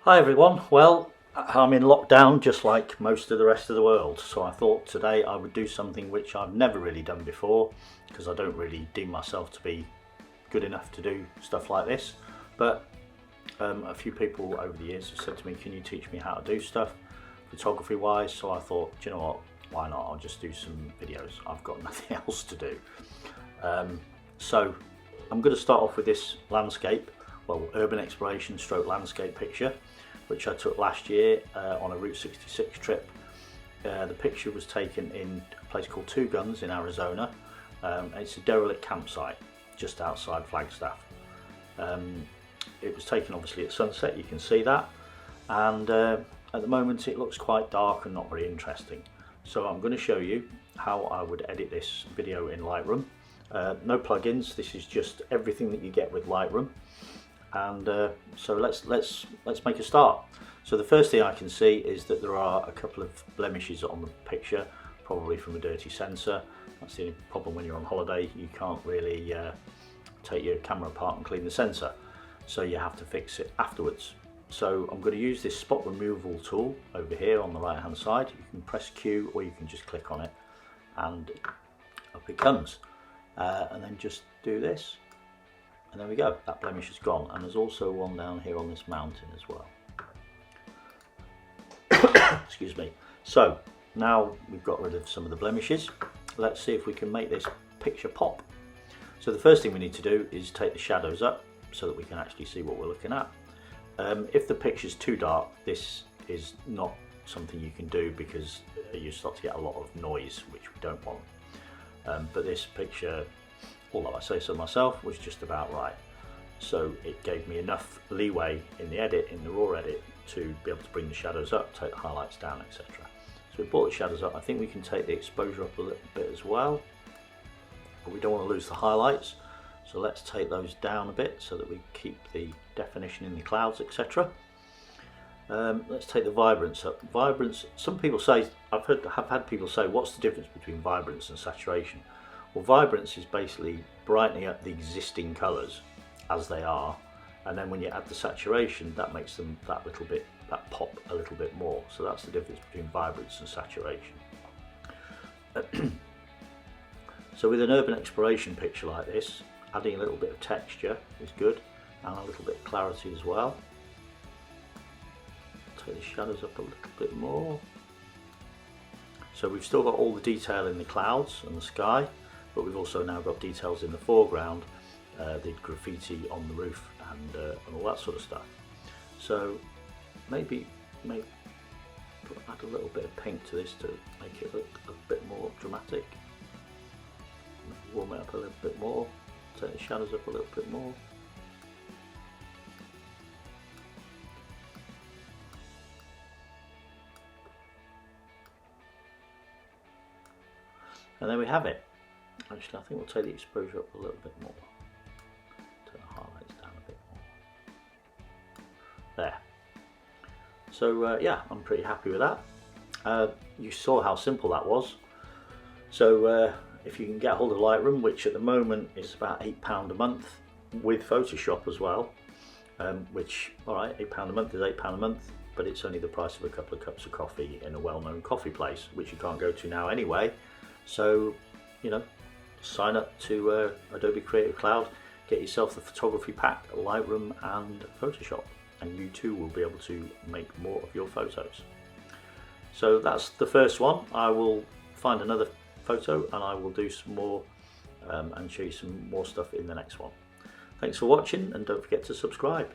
Hi everyone, well I'm in lockdown just like most of the rest of the world, so I thought today I would do something which I've never really done before because I don't really deem myself to be good enough to do stuff like this, but a few people over the years have said to me, can you teach me how to do stuff photography wise? So I thought, do you know what, why not, I'll just do some videos, I've got nothing else to do. So I'm going to start off with this landscape, well, urban exploration stroke landscape picture, which I took last year on a Route 66 trip. The picture was taken in a place called Two Guns in Arizona. It's a derelict campsite just outside Flagstaff. It was taken obviously at sunset, you can see that, and at the moment it looks quite dark and not very interesting. So I'm going to show you how I would edit this video in Lightroom. No plugins, this is just everything that you get with Lightroom. And so let's make a start. So the first thing I can see is that there are a couple of blemishes on the picture, probably from a dirty sensor. That's the only problem when you're on holiday, you can't really take your camera apart and clean the sensor, so you have to fix it afterwards. So I'm going to use this spot removal tool over here on the right hand side. You can press Q or you can just click on it and up it comes, and then just do this. And there we go, that blemish is gone, and there's also one down here on this mountain as well. Excuse me. So now we've got rid of some of the blemishes, let's see if we can make this picture pop. So the first thing we need to do is take the shadows up so that we can actually see what we're looking at. If the picture's too dark, this is not something you can do because you start to get a lot of noise, which we don't want. But this picture, although I say so myself, was just about right. So it gave me enough leeway in the edit, in the raw edit, to be able to bring the shadows up, take the highlights down, etc. So we brought the shadows up. I think we can take the exposure up a little bit as well, but we don't want to lose the highlights. So let's take those down a bit so that we keep the definition in the clouds, etc. Let's take the vibrance up. Vibrance, some people say, I've had people say, what's the difference between vibrance and saturation? Well, vibrance is basically brightening up the existing colours as they are, and then when you add the saturation, that makes them that pop a little bit more. So that's the difference between vibrance and saturation. So with an urban exploration picture like this, adding a little bit of texture is good, and a little bit of clarity as well. Take the shadows up a little bit more. So we've still got all the detail in the clouds and the sky, but we've also now got details in the foreground, the graffiti on the roof and all that sort of stuff. So maybe add a little bit of pink to this to make it look a bit more dramatic. Warm it up a little bit more, take the shadows up a little bit more. And there we have it. Actually, I think we'll take the exposure up a little bit more. Turn the highlights down a bit more. There. So yeah, I'm pretty happy with that. You saw how simple that was. So if you can get hold of Lightroom, which at the moment is about £8 a month with Photoshop as well, which, alright, £8 a month is £8 a month, but it's only the price of a couple of cups of coffee in a well-known coffee place, which you can't go to now anyway. So, you know, sign up to Adobe Creative Cloud, get yourself the photography pack, Lightroom and Photoshop, and you too will be able to make more of your photos. So that's the first one. I will find another photo and I will do some more and show you some more stuff in the next one. Thanks for watching, and don't forget to subscribe.